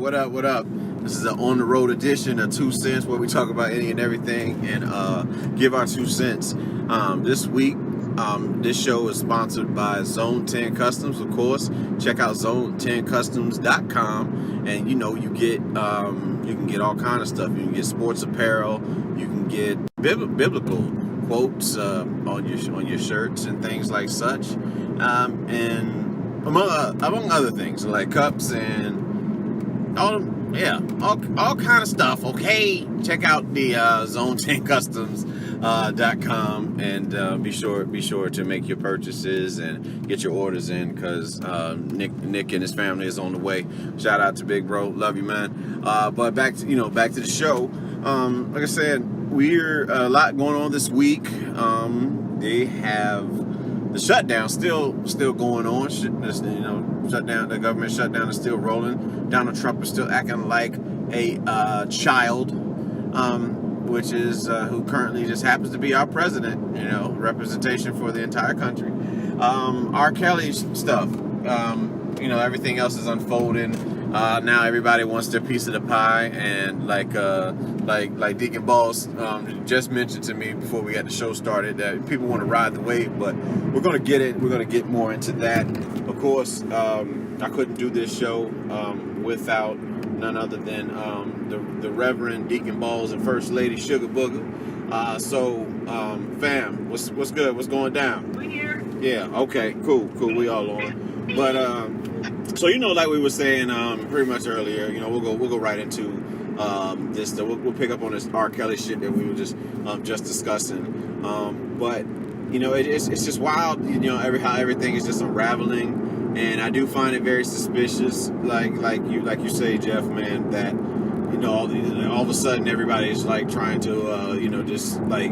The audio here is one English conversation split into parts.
What up? What up? This is an on the road edition of 2 Cents, where we talk about any and everything and give our 2 cents. This week, this show is sponsored by Zone 10 Customs. Of course, check out zone10customs.com, and you can get all kind of stuff. You can get sports apparel. You can get biblical quotes on your shirts and things like such, and among other things like cups and all kind of stuff. Okay, check out the zone10customs.com and be sure to make your purchases and get your orders in, because Nick and his family is on the way. Shout out to Big Bro, love you, man. But back to the show. Like I said, we're a lot going on this week. They have the shutdown still going on. Shutdown. The government shutdown is still rolling. Donald Trump is still acting like a child, which is who currently just happens to be our president. Representation for the entire country. R. Kelly stuff. Everything else is unfolding. Now everybody wants their piece of the pie, and like Deacon Balls just mentioned to me before we got the show started, that people want to ride the wave, but we're gonna get it. We're gonna get more into that. Of course, I couldn't do this show without none other than the Reverend Deacon Balls and First Lady Sugar Booger. Fam, what's good? What's going down? We're here. Yeah. Okay. Cool. We all on. But so like we were saying pretty much earlier, we'll go right into this. We'll pick up on this R. Kelly shit that we were just discussing. But it's just wild. How everything is just unraveling, and I do find it very suspicious. Like you say, Jeff, man, that all of a sudden everybody's like trying to just like.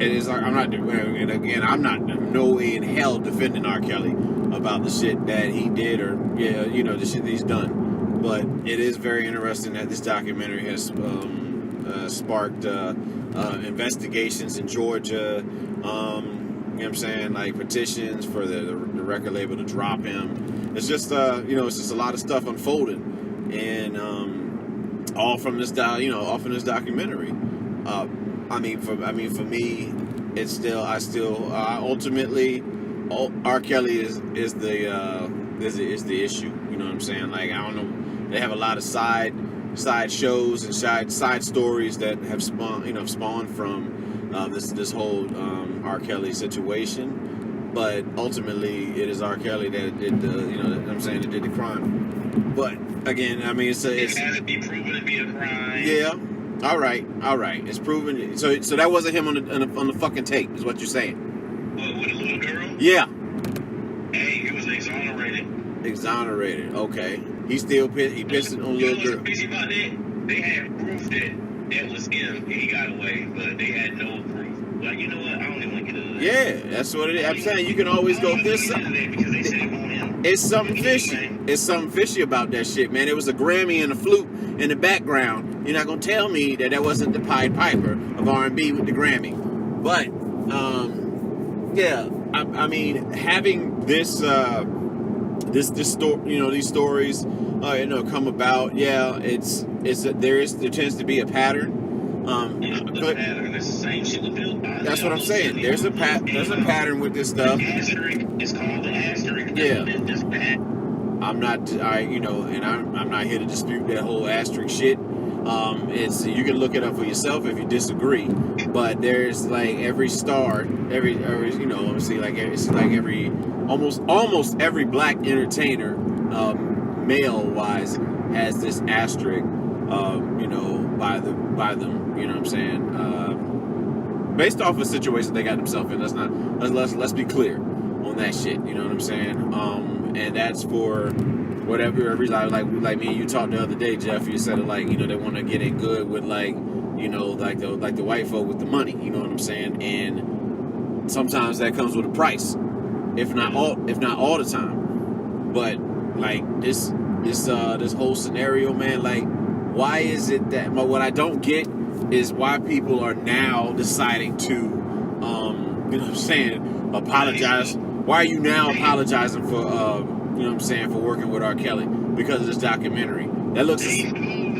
It is like I'm not no way in hell defending R. Kelly about the shit that he did or the shit that he's done, but it is very interesting that this documentary has sparked investigations in Georgia. Like petitions for the record label to drop him. It's just it's just a lot of stuff unfolding, and all from this documentary. For me, it's still ultimately R. Kelly is the issue. You know what I'm saying? Like, I don't know. They have a lot of side shows and side stories that have spawned from this whole R. Kelly situation. But ultimately, it is R. Kelly that did that did the crime. But again, it has to be proven to be a crime. Yeah. All right. It's proven. So that wasn't him on the fucking tape, is what you're saying? What, with a little girl? Yeah. Hey, he was exonerated. Exonerated. Okay. He still pissed on a little girl. What's busy about that? They had proof that was him and he got away, but they had no proof. Like, you know what? I don't even want to get into that. Yeah, that's what it is. I'm saying you can always go this. Because they said it won't him. It's something fishy. It's something fishy about that shit, man. It was a Grammy and a flute in the background. You're not gonna tell me that wasn't the Pied Piper of R&B with the Grammy. But having this story, these stories, come about. Yeah, there tends to be a pattern. Pattern. It's the same shit with Bill Cosby. That's what I'm saying. There's a pattern with this stuff. It's called the asterisk. Yeah. It's bad. I'm not here to dispute that whole asterisk shit. You can look it up for yourself if you disagree. But there's like every star, almost every black entertainer, male wise, has this asterisk, by them. You know what I'm saying? Based off of a situation they got themselves in. Let's be clear on that shit. You know what I'm saying? And that's for whatever reason. Like me and you talked the other day, Jeff. You said it like they want to get in good with like the white folk with the money. You know what I'm saying? And sometimes that comes with a price, if not all the time. But like this whole scenario, man. Like, why is it that what I don't get is why people are now deciding to apologize. Why are you now apologizing for for working with R. Kelly? Because of this documentary. That looks They knew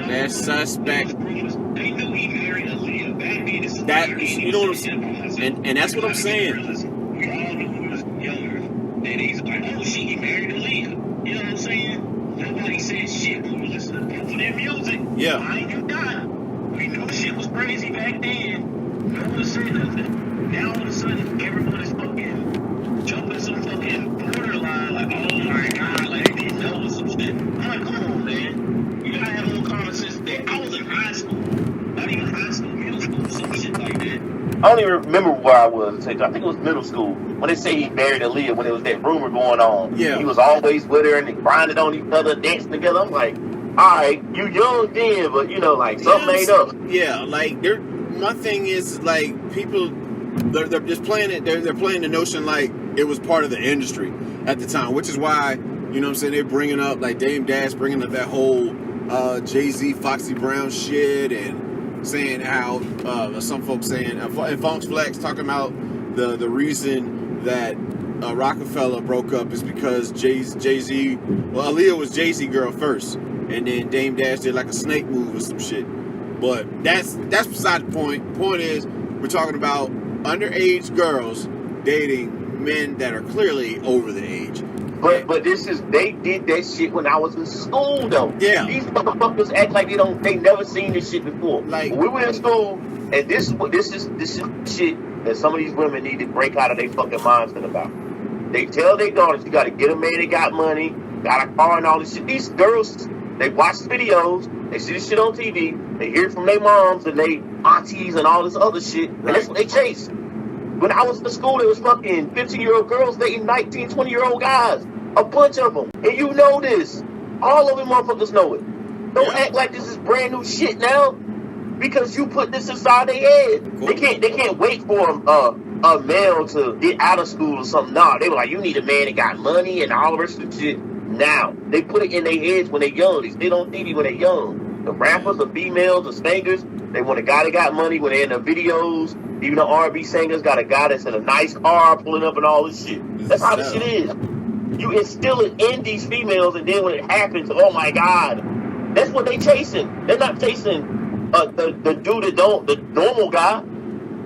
that's suspect. They knew he married Aaliyah. Back then, this is That where you know what I'm saying, and that's what I'm saying. We all knew he was younger. And he's like, oh shit, he married Aaliyah. You know what I'm saying? Nobody said shit when we listened to both of their music. Yeah. I ain't gonna die. We knew shit was crazy back then. No one said nothing. Now all of a sudden, everybody's fucking jumping some fucking borderline, like, oh my god, like they didn't know some shit. I'm like, come on, man. You gotta have more common sense. I was in high school. Not even high school, middle school, some shit like that. I don't even remember where I was. I think it was middle school when they say he married Aaliyah. When there was that rumor going on, Yeah, he was always with her and they grinded on each other, dancing together. I'm like, all right, you young then, but you know, like something ain't up. Yeah, like my thing is like people, they're just playing it. They're playing the notion like it was part of the industry at the time, which is why, you know what I'm saying, they're bringing up like Dame Dash bringing up that whole Jay-Z Foxy Brown shit and saying how some folks saying and Funk's Flex talking about the reason that Rockefeller broke up is because Jay-Z, well, Aaliyah was Jay-Z girl first, and then Dame Dash did like a snake move or some shit. But that's beside the point. Point is, we're talking about underage girls dating men that are clearly over the age. But they did that shit when I was in school though. Yeah. These motherfuckers act like they never seen this shit before. Like, when we were in school, and this is shit that some of these women need to break out of their fucking mindset about. They tell their daughters, you gotta get a man that got money, got a car and all this shit. These girls, they watch videos, they see this shit on TV, they hear it from their moms and they aunties and all this other shit, and that's what they chase. When I was in school, there was fucking 15-year-old girls dating 19, 20-year-old guys. A bunch of them. And you know this. All of them motherfuckers know it. Don't act like this is brand new shit now, because you put this inside their head. Cool. They can't wait for a male to get out of school or something. Nah, they were like, you need a man that got money and all the rest of the shit. Now, they put it in their heads when they're young. They still on TV when they're young. The rappers, the females, the singers, they want a guy that got money when they're in the videos. Even the R&B singers got a guy that's in a nice car pulling up and all this shit. That's how this shit is. You instill it in these females, and then when it happens, oh my God, that's what they chasing. They're not chasing the dude that the normal guy.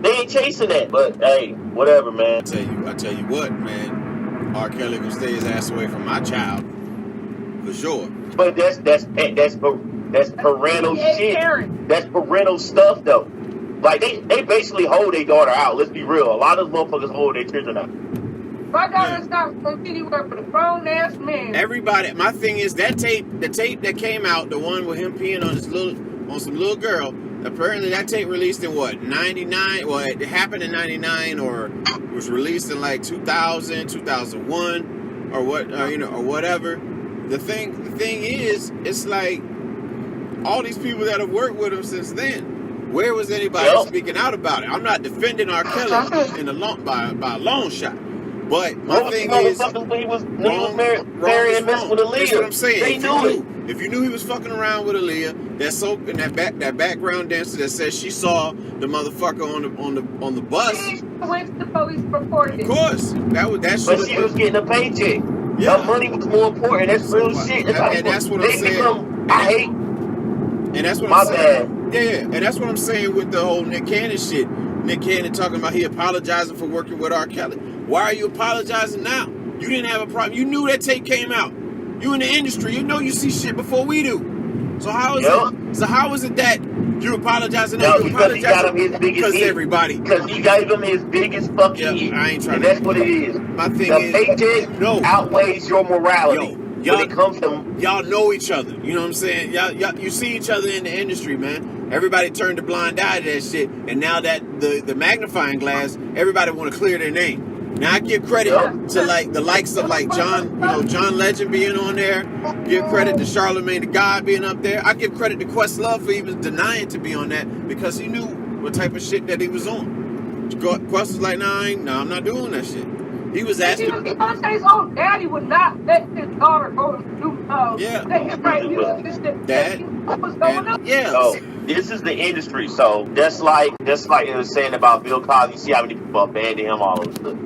They ain't chasing that. But hey, whatever, man. I tell you what, man. R. Kelly gonna stay his ass away from my child for sure. But that's parental shit. That's parental stuff, though. Like, they basically hold their daughter out. Let's be real. A lot of those motherfuckers hold their children out. My daughter's not from anywhere but a grown-ass man. Everybody, my thing is that the tape that came out, the one with him peeing on some little girl, apparently that tape released in what, 99? Well, it happened in 99 or was released in like 2000, 2001 or what, or whatever. The thing is, it's like all these people that have worked with him since then. Where was anybody speaking out about it? I'm not defending R. Kelly in by a long shot. But my thing is, when he was marrying messing with Aaliyah. That's what I'm saying. They knew it. If you knew he was fucking around with Aaliyah, that background dancer that says she saw the motherfucker on the bus. She went to the police reported. Of course, that shit. But she was getting a paycheck. Yeah. Her money was more important. That's real shit. That's what I'm saying. I hate. And that's what I'm saying. Yeah, and that's what I'm saying with the whole Nick Cannon shit. Nick Cannon talking about he apologizing for working with R. Kelly. Why are you apologizing now? You didn't have a problem. You knew that tape came out. You in the industry. You know you see shit before we do. So how is it that you apologizing now? You because he got him his biggest hit. Because he gave him his biggest fucking hit. I ain't trying and that's what it is. My thing the is, paycheck outweighs your morality. Y'all, when it comes to y'all know each other. You know what I'm saying? Y'all, you see each other in the industry, man. Everybody turned a blind eye to that shit. And now that the magnifying glass, everybody want to clear their name. Now I give credit to like the likes of like John Legend being on there. Give credit to Charlamagne the God being up there. I give credit to Questlove for even denying to be on that because he knew what type of shit that he was on. Quest was like, I'm not doing that shit. He was asking. Beyonce's own daddy would not let his daughter go to do Dad. What's going on? Yeah. So this is the industry. So that's like it was saying about Bill Cosby. See how many people abandoned him, all of stuff.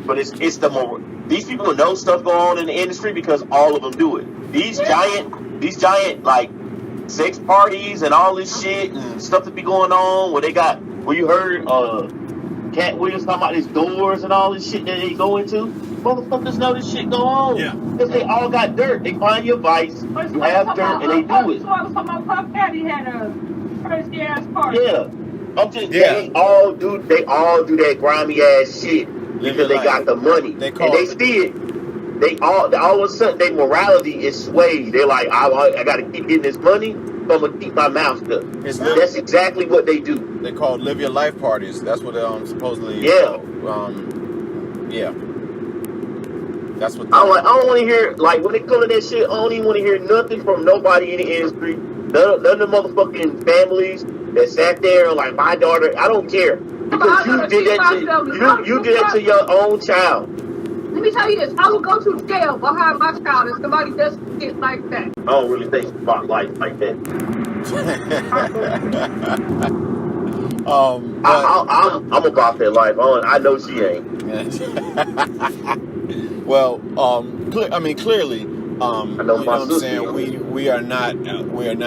But it's the more these people know stuff going on in the industry because all of them do it. These giant these giant like sex parties and all this shit and stuff that be going on where you heard Cat Williams talking about these doors and all this shit that they go into. Motherfuckers know this shit go on. Yeah. Because they all got dirt. They find your vice, you have dirt, and they do it. So I was talking about Puff Daddy had a crazy ass party. Yeah. They all do that grimy ass shit because they got the money. And they see it. They all of a sudden their morality is swayed. They're like, I gotta keep getting this money, so I'm gonna keep my mouth shut. That's exactly what they do. They call live your life parties. That's what supposedly. Yeah. Yeah. That's what. I don't want to hear like when it comes to that shit. I don't even want to hear nothing from nobody in the industry. None of the motherfucking families that sat there and like my daughter. I don't care because you did that to your own child. Let me tell you this, I will go to jail behind my child if somebody does shit like that. I don't really think about life like that. I'm about that life. I know she ain't. Well, clearly, you know what I'm saying. We are not going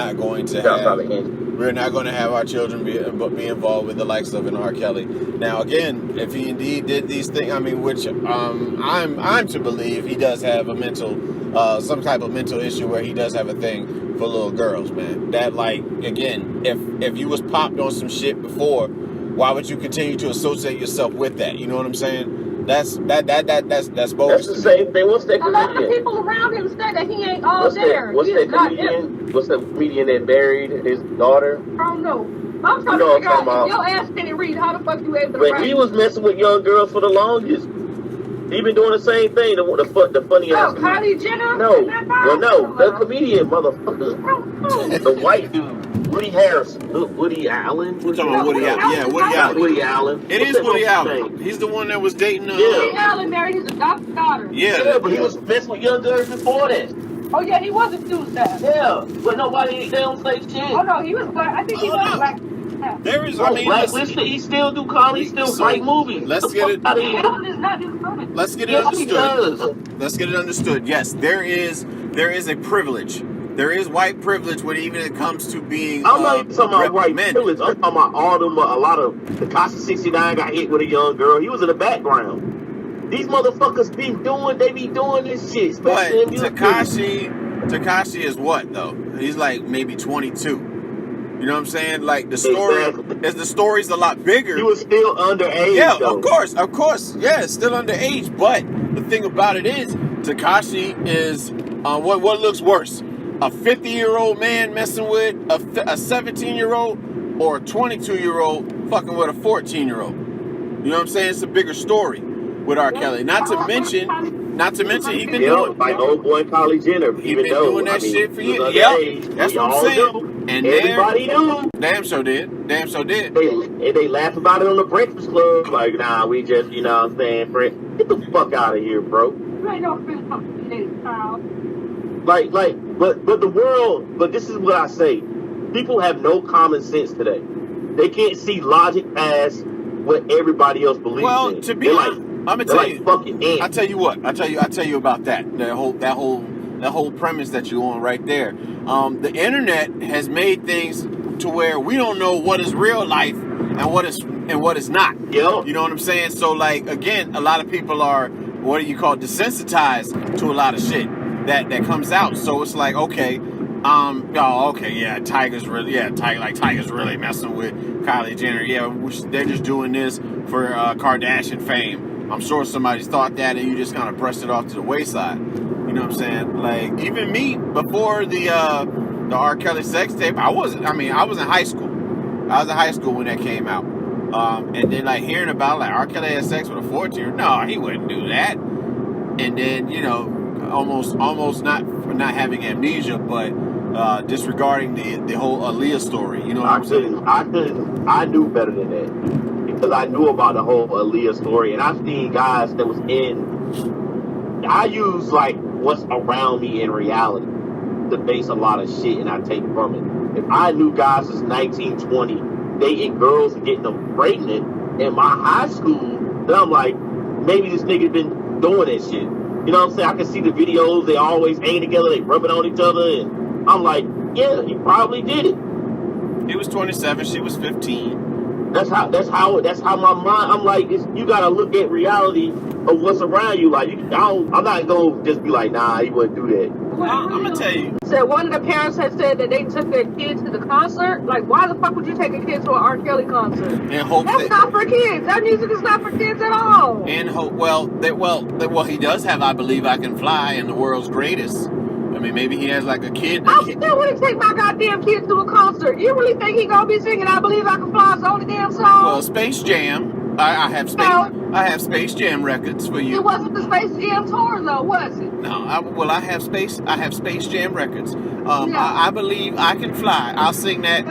to have our children be involved with the likes of an R. Kelly. Now, again, if he indeed did these things, which I'm to believe he does have a some type of mental issue where he does have a thing for little girls, man. That, like, again, if you was popped on some shit before, why would you continue to associate yourself with that? You know what I'm saying? That's bogus. That's the same thing. What's that comedian? A lot of people around him say that he ain't all there. What's that comedian that married his daughter? I don't know. I'm trying to figure out if your ass didn't read, how the fuck you able to write? He was messing with young girls for the longest. He been doing the same thing. The funny ass. Kylie Jenner? No. The comedian, motherfucker. The white dude. Woody Harrelson. Woody Allen. We're talking about Woody Allen. Yeah, Woody Allen. Woody Allen. It is Woody Allen. He's the one that was dating. Woody Allen married his adopted daughter. Yeah, but he was messing with young girls before that. Oh yeah, he was a dude that. Yeah, but they don't say shit. Oh no, he was black. I think he was black. There is, Blacklisted. He still do comedy. He still write movies. Let's get it. Let's get it understood. Let's get it understood. Yes, there is a privilege. There is white privilege when even it comes to being. I'm not even talking about white privilege. I'm talking about all them. A lot of the Tekashi 69 got hit with a young girl. He was in the background. These motherfuckers be doing this shit. But Tekashi is what though? He's like maybe 22. You know what I'm saying? Like the story's a lot bigger. He was still underage. Yeah, though. of course. Yeah, still underage. But the thing about it is, Tekashi is what looks worse: a 50-year-old man messing with a 17-year-old, or a 22-year-old fucking with a 14-year-old. You know what I'm saying? It's a bigger story with R. Kelly. Not to mention, he been doing like old boy Kylie Jenner. He been doing that shit for years. Yep, that's what I'm saying. And everybody knew. Damn so did. They laugh about it on the Breakfast Club. Like, nah, we just, you know what I'm saying, Fred, get the fuck out of here, bro. You ain't no child. But the world. But this is what I say. People have no common sense today. They can't see logic past what everybody else believes in. Well, to be honest, I'm gonna tell you. Fucking ants. I tell you what. I tell you about that. That whole premise that you're on right there. The internet has made things to where we don't know what is real life and what is not. Yep. You know what I'm saying? So like again, a lot of people are desensitized to a lot of shit that comes out. So it's like Tiger's really messing with Kylie Jenner. Yeah, they're just doing this for Kardashian fame. I'm sure somebody's thought that and you just kind of brushed it off to the wayside. You know what I'm saying? Like, even me, before the R. Kelly sex tape, I was in high school. I was in high school when that came out. And then, like, hearing about, like, R. Kelly had sex with a 14-year-old, no, he wouldn't do that. And then, you know, almost not having amnesia, but disregarding the whole Aaliyah story. You know what I'm saying? I knew better than that. Because I knew about the whole Aaliyah story. And I've seen guys that was I use, like, what's around me in reality to base a lot of shit and I take from it. If I knew guys since 1920 dating girls and getting them pregnant in my high school, then I'm like, maybe this nigga been doing that shit. You know what I'm saying? I can see the videos, they always hang together, they rubbing on each other, and I'm like, yeah, he probably did it. He was 27. She was 15. That's how my mind. I'm like, you gotta look at reality of what's around you. Like, I'm not gonna just be like, nah, he wouldn't do that. I'm gonna tell you. Said one of the parents had said that they took their kids to the concert. Like, why the fuck would you take a kid to an R. Kelly concert? And hope That's not for kids. That music is not for kids at all. And hope. Well, he does have "I Believe I Can Fly" and the world's greatest. I mean, maybe he has like a kid. I still wouldn't take my goddamn kid to a concert. You really think he gonna be singing "I Believe I Can Fly's" the only damn song? Well, Space Jam. I have Space Jam records for you. It wasn't the Space Jam tour though, was it? No, I have Space Jam records. I Believe I Can Fly. I'll sing that.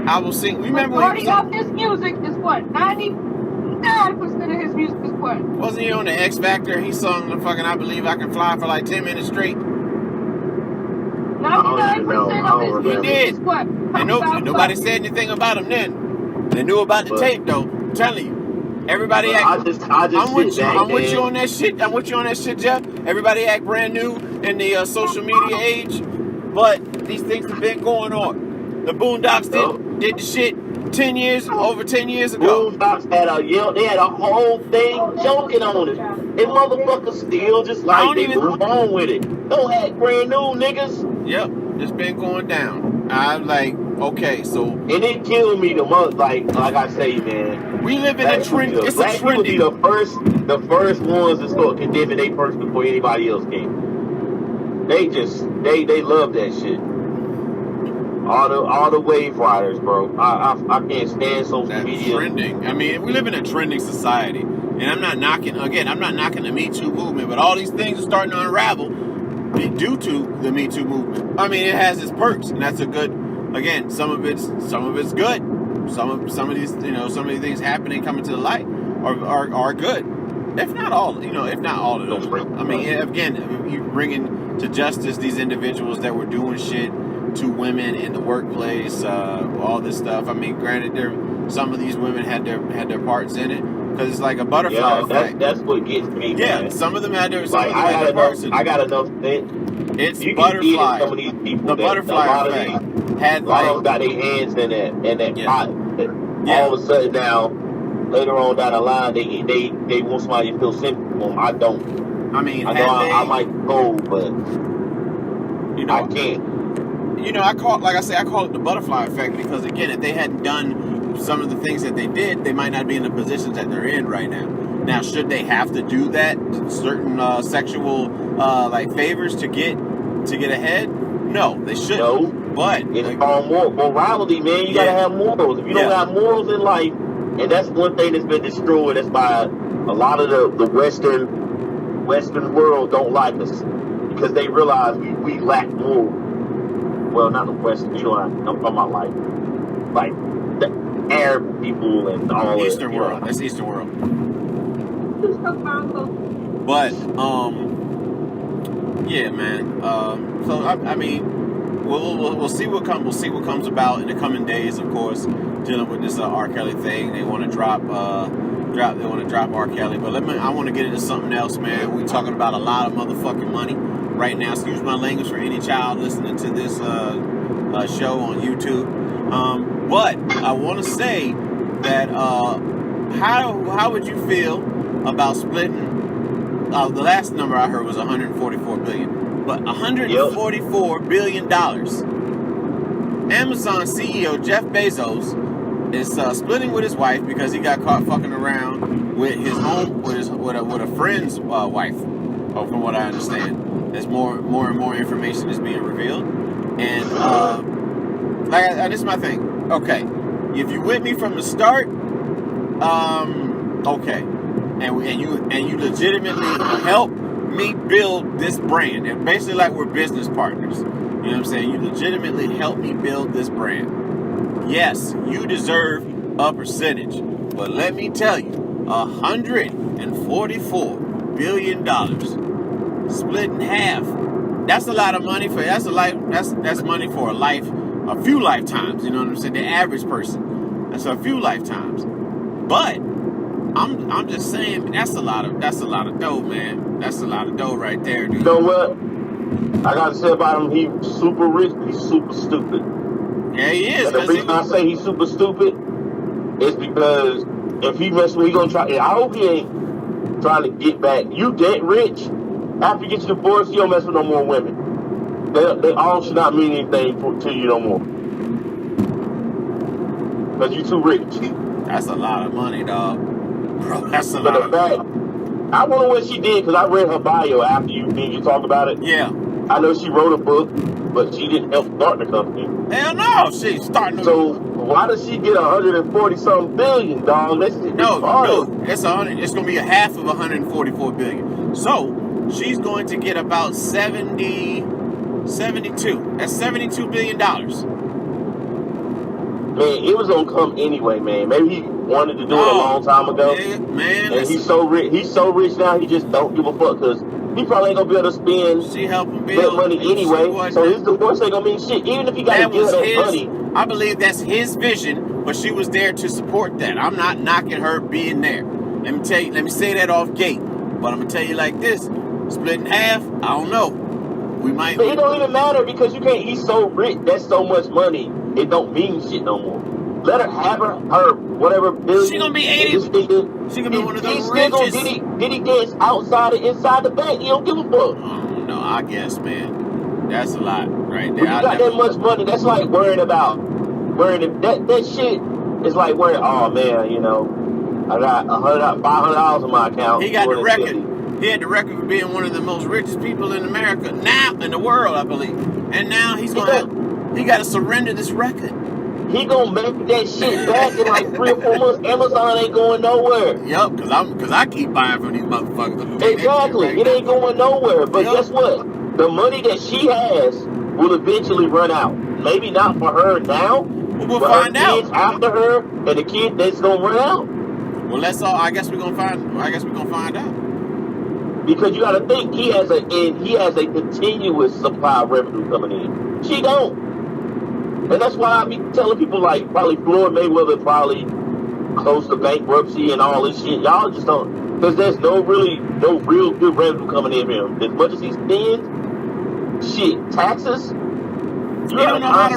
I will sing. Remember when he of his music is what? 99% of his music is what? Wasn't he on the X Factor? He sung the fucking "I Believe I Can Fly" for like 10 minutes straight. 99% of his music is what? And nobody said anything about him then. They knew about the tape though. I'm telling you. Everybody act. I'm with you on that shit. I'm with you on that shit, Jeff. Everybody act brand new in the social media age, but these things have been going on. The Boondocks did the shit over 10 years ago. Boondocks had they had a whole thing joking on it, and motherfuckers still just like they move on with it. Don't act brand new, niggas. Yep, it's been going down. I'm like, okay, so and it killed me the month. Like I say, man. We live in a trend. It's a trend. Be the first ones to start condemning they person before anybody else came. They love that shit. All the wave riders, bro. I can't stand social media. Trending. I mean, we live in a trending society, and I'm not knocking the Me Too movement, but all these things are starting to unravel due to the Me Too movement. I mean, it has its perks, and that's a good. Again, some of it's good. Some of these, some of these things happening, coming to the light, are good. If not all of them. I mean, again, you bringing to justice these individuals that were doing shit to women in the workplace, all this stuff. I mean, granted, some of these women had their parts in it because it's like a butterfly effect. That's what gets me. Yeah, man. Some of them had their. I got enough. It's butterfly. Some of these people, the butterfly effect. Had a lot of them got their hands in that pot. Yeah. All of a sudden now, later on down the line, they want somebody to feel sympathy for them. I don't. I mean, I might go, but I can't. I call it the butterfly effect because again, if they hadn't done some of the things that they did, they might not be in the positions that they're in right now. Now, should they have to do that certain sexual favors to get ahead? No, they shouldn't. No. But it's called morality, man. You gotta have morals. If you don't have morals in life, and that's one thing that's been destroyed. That's by a lot of the Western world don't like us because they realize we lack moral. Well, not the Western. I'm talking about like the Arab people and all Eastern world. That's Eastern world. But yeah, man. So I mean. We'll see what comes. We'll see what comes about in the coming days. Of course, dealing with this R. Kelly thing. They want to drop. They want to drop R. Kelly. But I want to get into something else, man. We're talking about a lot of motherfucking money right now. Excuse my language for any child listening to this show on YouTube. But I want to say that how would you feel about splitting? The last number I heard was 144 billion. But $144 billion. Amazon CEO Jeff Bezos is splitting with his wife because he got caught fucking around with his with a friend's wife. Oh, from what I understand, there's more and more information is being revealed. And this is my thing. Okay, if you with me from the start, okay, and you legitimately help me build this brand, and basically like we're business partners. You know what I'm saying? You legitimately help me build this brand. Yes, you deserve a percentage, but let me tell you, $144 billion split in half. That's a lot of money that's money for a few lifetimes. You know what I'm saying? The average person, that's a few lifetimes. But I'm just saying that's a lot of dough, man. That's a lot of dough right there, dude. You know what? I gotta say about him, he's super rich, but he's super stupid. Yeah, he is. And the reason I say he's super stupid is because if he messes with, he gonna try. I hope he ain't trying to get back. You that rich, after you get your divorce, you don't mess with no more women. They all should not mean anything to you no more. Because you too rich. That's a lot of money, dog. Bro, that's a But lot the of fact, I wonder what she did, because I read her bio after you talk about it. Yeah. I know she wrote a book, but she didn't help start the company. Hell no, she's starting. So why does she get 140-something billion, dog? That's No, it's gonna be a half of 144 billion. So she's going to get about 72. That's $72 billion. Man, it was gonna come anyway, man. Maybe he wanted to do it a long time ago. Yeah, man. And he's so rich. He's so rich now. He just don't give a fuck because he probably ain't gonna be able to spend She helped him that build money anyway. So his divorce ain't gonna mean shit. Even if he got to give her that money. I believe that's his vision, but she was there to support that. I'm not knocking her being there. Let me say that off gate. But I'm gonna tell you like this: split in half. I don't know. We might. But it don't even matter because you can't. He's so rich. That's so much money. It don't mean shit no more. Let her have her whatever billion. She gonna be 80. She gonna be one of the richest. Did he dance outside and inside the bank? He don't give a fuck. No, I guess, man. That's a lot right there. When you got that much money, that's like worrying that shit is like worrying. Oh man, you know, I got $500 in my account. He got the record. He had the record for being one of the most richest people in America now in the world, I believe. And now he got to surrender this record. He gonna make that shit back in like 3 or 4 months. Amazon ain't going nowhere. Yup, cause I keep buying from these motherfuckers. Exactly, it ain't going nowhere. But guess what? The money that she has will eventually run out. Maybe not for her now. We'll find out. Kids after her and the kid that's gonna run out. Well, that's all. I guess we're gonna find out. Because you gotta think he has a continuous supply of revenue coming in. She don't. And that's why I be telling people like probably Floyd Mayweather probably close to bankruptcy and all this shit. Y'all just don't, because there's no real good revenue coming in here. As much as he spends, shit, taxes. He don't know how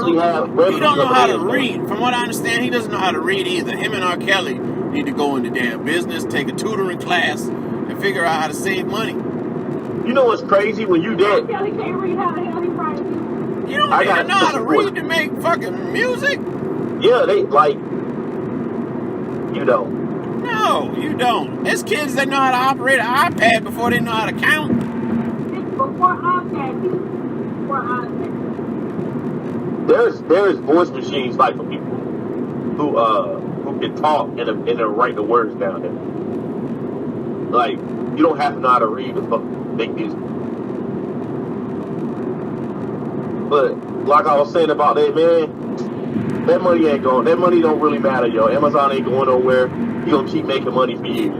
to read. From what I understand, he doesn't know how to read either. Him and R. Kelly need to go into damn business, take a tutoring class, and figure out how to save money. You know what's crazy when you dead? Kelly can't read how the hell he writing. You don't even know how to read to make fucking music? Yeah, they like. You don't. No, you don't. There's kids that know how to operate an iPad before they know how to count. Before iPad. There's voice machines like for people who can talk and write the words down there. Like you don't have to know how to read to fucking make music. But like I was saying about that, man, that money ain't going. That money don't really matter, yo. Amazon ain't going nowhere. You gonna keep making money for you.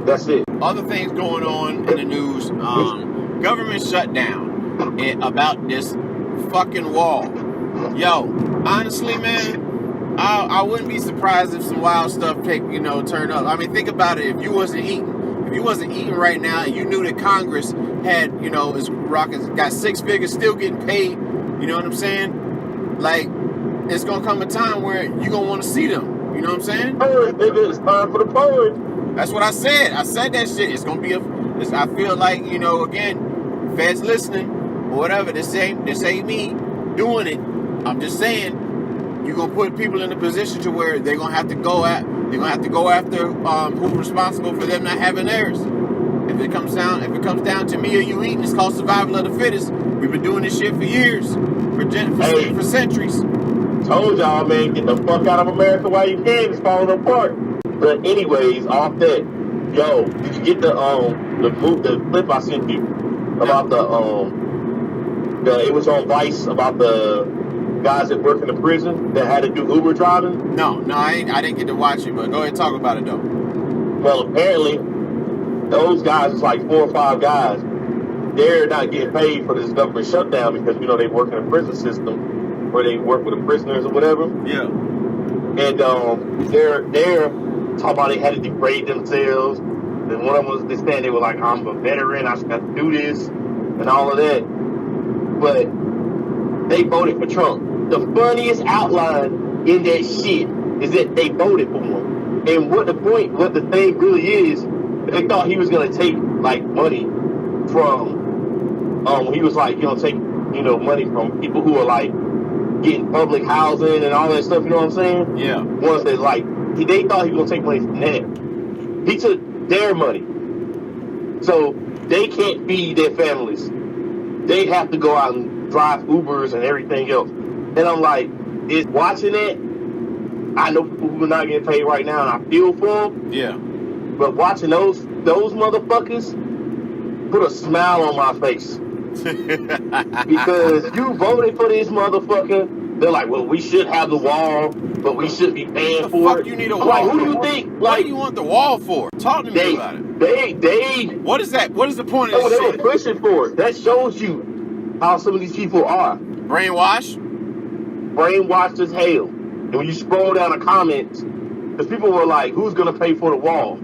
That's it. Other things going on in the news. Government shutdown about this fucking wall. Yo, honestly, man, I wouldn't be surprised if some wild stuff turn up. I mean, think about it. If you wasn't eating right now, and you knew that Congress had, is rocking, got 6 figures, still getting paid. You know what I'm saying? Like, it's gonna come a time where you gonna want to see them. You know what I'm saying? It's time for the poet. That's what I said. I said that shit. It's gonna be I feel like, again, feds listening or whatever. This ain't me doing it. I'm just saying, you're gonna put people in a position to where they're gonna have to go after who's responsible for them not having theirs. If it comes down to me or you eating, it's called survival of the fittest. We've been doing this shit for years, for centuries. Told y'all, man, get the fuck out of America while you can. It's falling apart. But anyways, off that, yo, did you get the clip I sent you about it was on Vice about the guys that work in the prison that had to do Uber driving? No, I didn't get to watch it, but go ahead and talk about it though. Well, apparently, those guys, it's like 4 or 5 guys, they're not getting paid for this government shutdown because, they work in a prison system where they work with the prisoners or whatever. Yeah. And they're talking about they had to degrade themselves. And one of them was saying they were like, I'm a veteran, I should have to do this. and all of that. But they voted for Trump. The funniest outline in that shit is that they voted for him. And what the thing really is, they thought he was gonna take like money from he was like, take, money from people who are like getting public housing and all that stuff, you know what I'm saying? Yeah. Ones that like they thought he was gonna take money from that. He took their money. So they can't feed their families. They have to go out and drive Ubers and everything else. And I'm like, is watching it, I know people who are not getting paid right now and I feel for them. Yeah. But watching those motherfuckers put a smile on my face. Because you voted for this motherfucker. They're like, well, we should have the wall, but we should be paying for it. You need a wall. Like, who do you think? What do you want the wall for? Talk to me about it. They. What is that? What is the point of this They shit? were pushing for it. That shows you how some of these people are. Brainwashed Brainwashed as hell. And when you scroll down the comments, because people were like, who's gonna pay for the wall?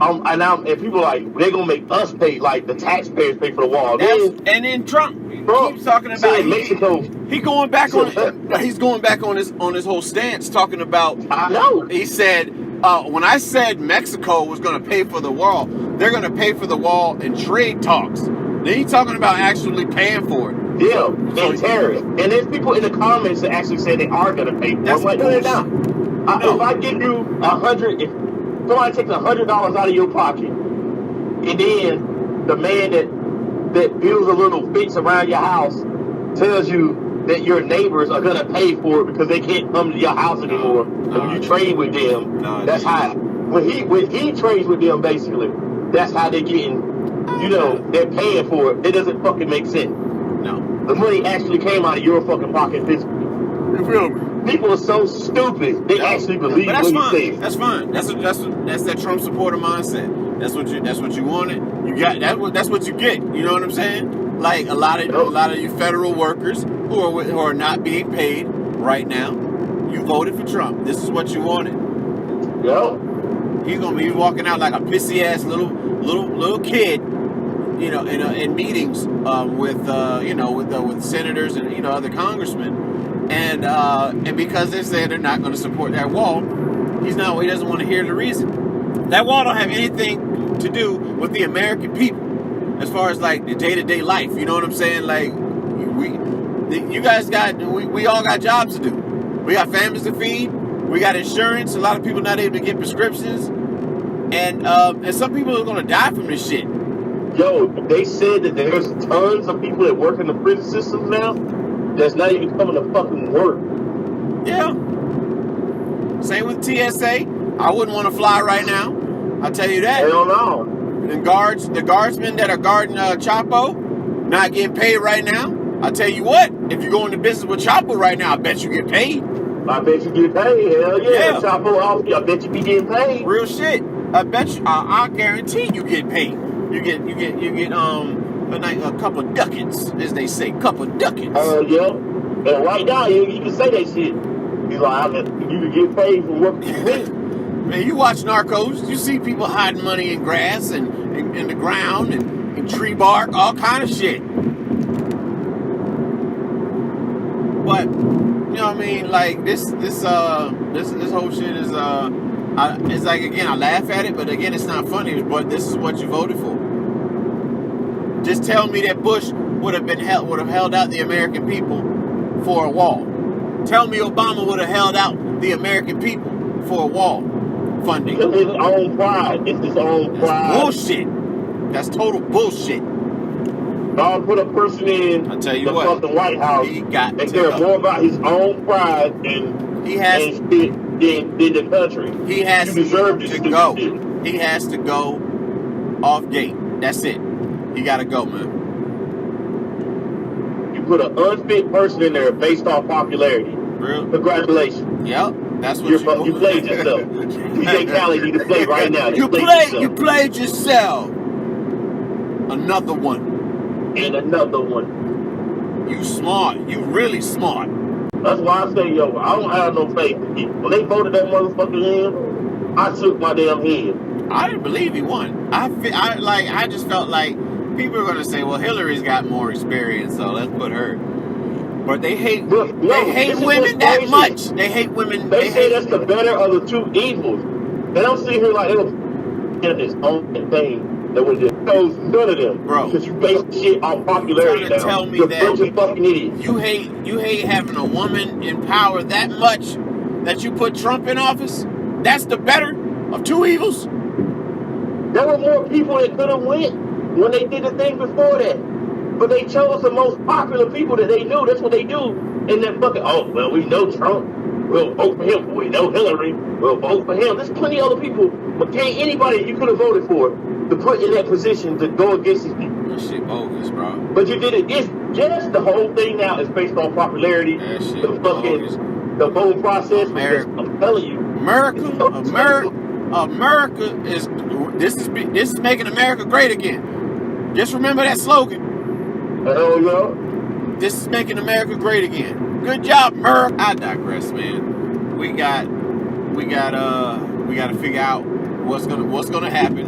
And people are like, they're gonna make us pay, like the taxpayers pay for the wall. And then Trump keeps talking about Mexico. He's going back on his whole stance, talking about. I know. He said, when I said Mexico was going to pay for the wall, they're going to pay for the wall in trade talks. Then he's talking about actually paying for it. Yeah, and terrorists. And there's people in the comments that actually say they are going to pay for it. I'm like, no, they're not. If I give you $100, if somebody takes $100 out of your pocket, and then the man that builds a little fence around your house tells you that your neighbors are gonna pay for it because they can't come to your house anymore. And when you trade with them, that's how. When he trades with them, basically, that's how they're getting. They're paying for it. It doesn't fucking make sense. No. The money actually came out of your fucking pocket physically. You feel me? People are so stupid. They actually believe what he says. That's fine. That's that Trump supporter mindset. That's what you wanted. You got that's what you get. You know what I'm saying? Like a lot of you federal workers who are not being paid right now. You voted for Trump. This is what you wanted. Yep. He's gonna be walking out like a pissy ass little kid, in meetings with senators and other congressmen, and because they say they're not going to support that wall, he doesn't want to hear the reason. That wall don't have anything to do with the American people, as far as like the day-to-day life. You know what I'm saying? Like we all got jobs to do. We got families to feed. We got insurance. A lot of people not able to get prescriptions. And some people are going to die from this shit. Yo, they said that there's tons of people that work in the prison systems now that's not even coming to fucking work. Yeah. Same with TSA. I wouldn't want to fly right now. I'll tell you that. Hell no. The guardsmen that are guarding Chapo, not getting paid right now. I'll tell you what, if you go into business with Chapo right now, I bet you get paid. I bet you get paid. Hell yeah. Chapo off, I bet you be getting paid. Real shit. I bet you. I guarantee you get paid. You get a couple ducats, as they say, couple ducats. Yeah. And right now, you can say that shit. He's like, you can get paid for working for me. Man, you watch Narcos, you see people hiding money in grass and in the ground and tree bark, all kind of shit. But you know what I mean? Like this whole shit is it's like, again, I laugh at it, but again, it's not funny. But this is what you voted for. Just tell me that Bush would have held out the American people for a wall. Tell me Obama would have held out the American people for a wall funding. It's his own pride. It's his own pride. That's bullshit. That's total bullshit. I'll put a person in I'll tell you the what, fucking White House and care more about his own pride than the country. He has to go. Shit. He has to go off gate. That's it. He got to go, man. You put an unfit person in there based off popularity. Real? Congratulations. Yep. That's what you played yourself. DJ Khaled need to play right now. You played yourself. Another one. And another one. You smart. You really smart. That's why I say, yo, I don't have no faith in people. When they voted that motherfucker in, I shook my damn head. I didn't believe he won. I just felt like people are gonna say, well, Hillary's got more experience, so let's put her. But they hate Look, no, they hate this is women what's that crazy. much. They hate women. They say hate, that's the better of the two evils. They don't sit here like it was his own thing that was just chose none of them. Bro. Because you base shit on popularity Trying to now. tell me You're that a bunch of fucking idiots. you hate having a woman in power that much that you put Trump in office? That's the better of two evils? There were more people that could have went when they did the thing before that. But they chose the most popular people that they knew. That's what they do. And that fucking, oh, well, we know Trump. We'll vote for him. We know Hillary. We'll vote for him. There's plenty of other people. But can't anybody you could have voted for to put in that position to go against these people. That shit bogus, bro. But you did it. It's just the whole thing now is based on popularity. That shit The fucking, bogus. the whole process. America. I'm telling you. America is this is making America great again. Just remember that slogan. Hell yeah. This is making America great again. Good job, America. I digress, man. We got to figure out what's gonna happen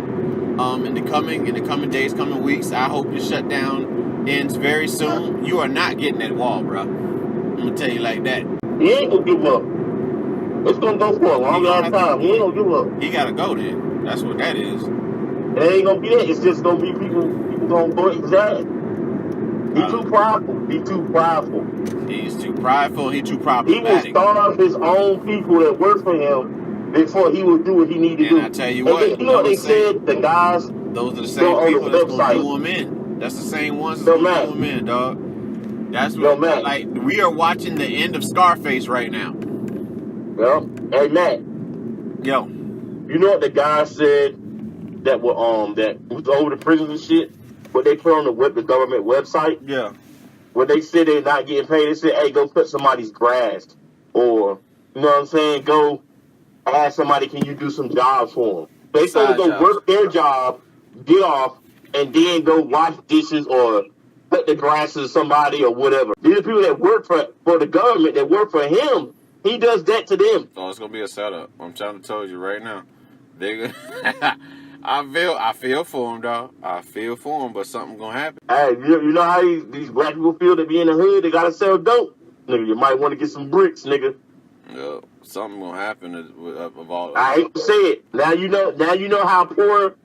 in the coming days, coming weeks. I hope this shutdown ends very soon. You are not getting that wall, bro. I'm gonna tell you like that. He ain't gonna give up. It's gonna go for a long ass time. He ain't gonna give up. He gotta go then. That's what that is. It ain't gonna be that. It's just gonna be people gonna go exact. He too prideful. He too prideful. He's too prideful. He too He will problematic. starve his own people that work for him before he will do what he need to do. And I tell you what, then, you know what they said? The guys those are the go same on people the that's gonna website. do them in. That's the same ones Yo, that's gonna Matt. do them in, dog. That's Yo, what Matt. like we are watching the end of Scarface right now. Well, hey Matt, Yo, you know what the guy said that were that was over the prisons and shit? What they put on the government website? yeah. When they said they're not getting paid, they said, hey, go cut somebody's grass. Or, you know what I'm saying? Go ask somebody, can you do some jobs for them? They told them to go work their job, get off, and then go wash dishes or cut the grass to somebody or whatever. These are people that work for the government, that work for him. He does that to them. Oh, it's gonna be a setup. I'm trying to tell you right now. They I feel for him, dog. I feel for him, but something gonna happen. Hey, you know how these black people feel to be in the hood? They gotta sell dope. Nigga, you might want to get some bricks, nigga. Yeah, something gonna happen of all. I hate to say it. Now you know how poor.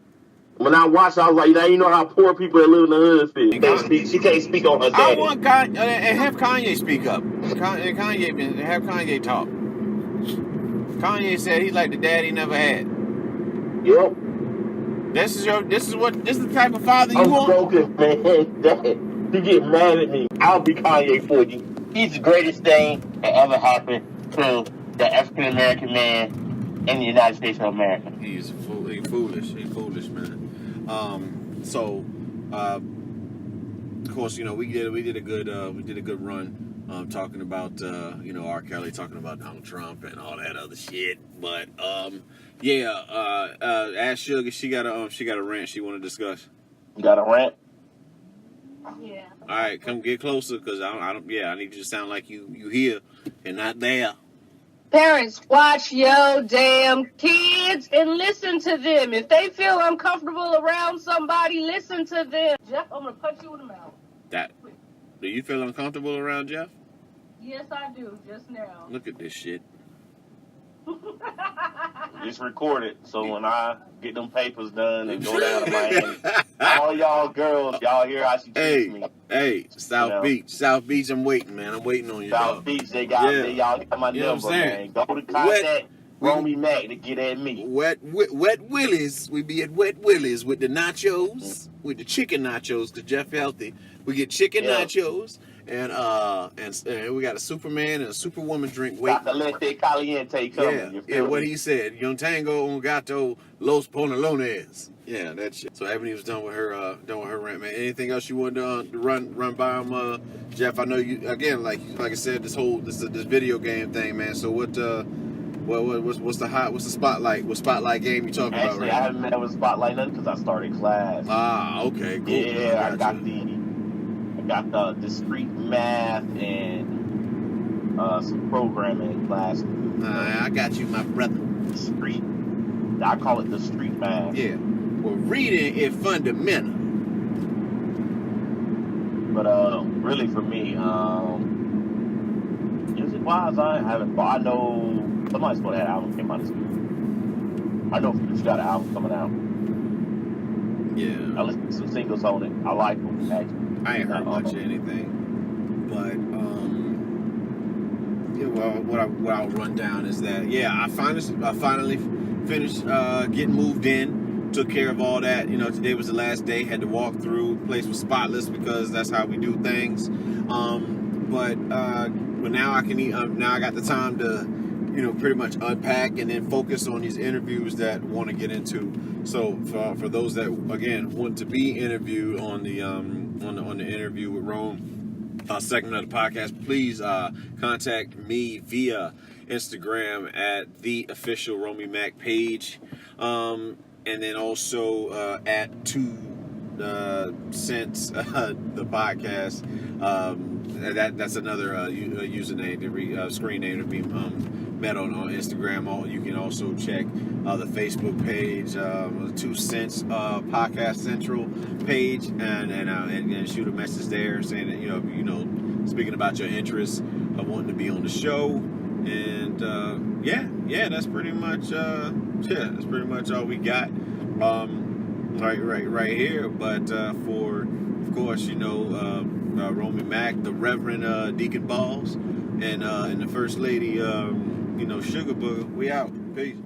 When I watched, I was like, now you know how poor people that live in the hood feel. She can't speak on her I daddy. want Kanye, and have Kanye speak up. Have Kanye talk. Kanye said he's like the dad he never had. Yep. This is the type of father you I'm want. broken, man. Dad, you get mad at me. I'll be Kanye for you. He's the greatest thing that ever happened to the African American man in the United States of America. He's foolish. He's foolish, man. Of course, we did a good run talking about R. Kelly, talking about Donald Trump and all that other shit. But ask Sugar, she got a rant she want to discuss. You got a rant? Yeah. All right, come get closer, cause I need you to sound like you here and not there. Parents, watch your damn kids and listen to them. If they feel uncomfortable around somebody, listen to them. Jeff, I'm gonna punch you in the mouth. Do you feel uncomfortable around Jeff? Yes, I do. Just now. Look at this shit. It's recorded, so when I get them papers done and go down to Miami, all y'all girls, y'all hear how she treats me. Hey, South Beach, I'm waiting, man. I'm waiting on you. South Beach, y'all got my number, man. Go to contact Romy Mac to get at me. Wet Willie's. We be at Wet Willie's with the nachos, with the chicken nachos, because Jeff healthy. We get chicken nachos. And we got a Superman and a Superwoman drink waiting. Got the Lente Caliente coming. Yeah, what he said. Yo tengo un gato los pantalones. Yeah, that shit. So Ebony was done with her rant, man. Anything else you wanted to run by him, Jeff? I know you again, like I said, this video game thing, man. So what's the spotlight? What spotlight game you talking about right now? I haven't met with spotlight nothing because I started class. Ah, okay, cool. Yeah, I got the discrete math and some programming class. I got you, my brother. Discrete. I call it discrete math. Yeah. Well, reading is fundamental. But really for me, music wise, I haven't. I know somebody's gonna have an album came out this week. I know Future's got an album coming out. Yeah. I listened to some singles on it. I like them actually. I ain't heard much of anything, but yeah, well, what I'll run down is that I finally finished getting moved in, took care of all that. You know, today was the last day. Had to walk through. Place was spotless because that's how we do things. But now I can now I got the time to, you know, pretty much unpack and then focus on these interviews that I want to get into. So for those that again want to be interviewed on the interview with Rome segment of the podcast, please contact me via Instagram at the official Romy Mac page, and then also at 2 Cents the podcast. That's another username, screen name to be met on Instagram. You can also check the Facebook page, 2 Cents Podcast Central page, and shoot a message there saying that you know speaking about your interests of wanting to be on the show. And that's pretty much all we got right here. But for, of course, Romy Mac, the Reverend Deacon Balls, and the First Lady, Sugar Booger, we out. Peace.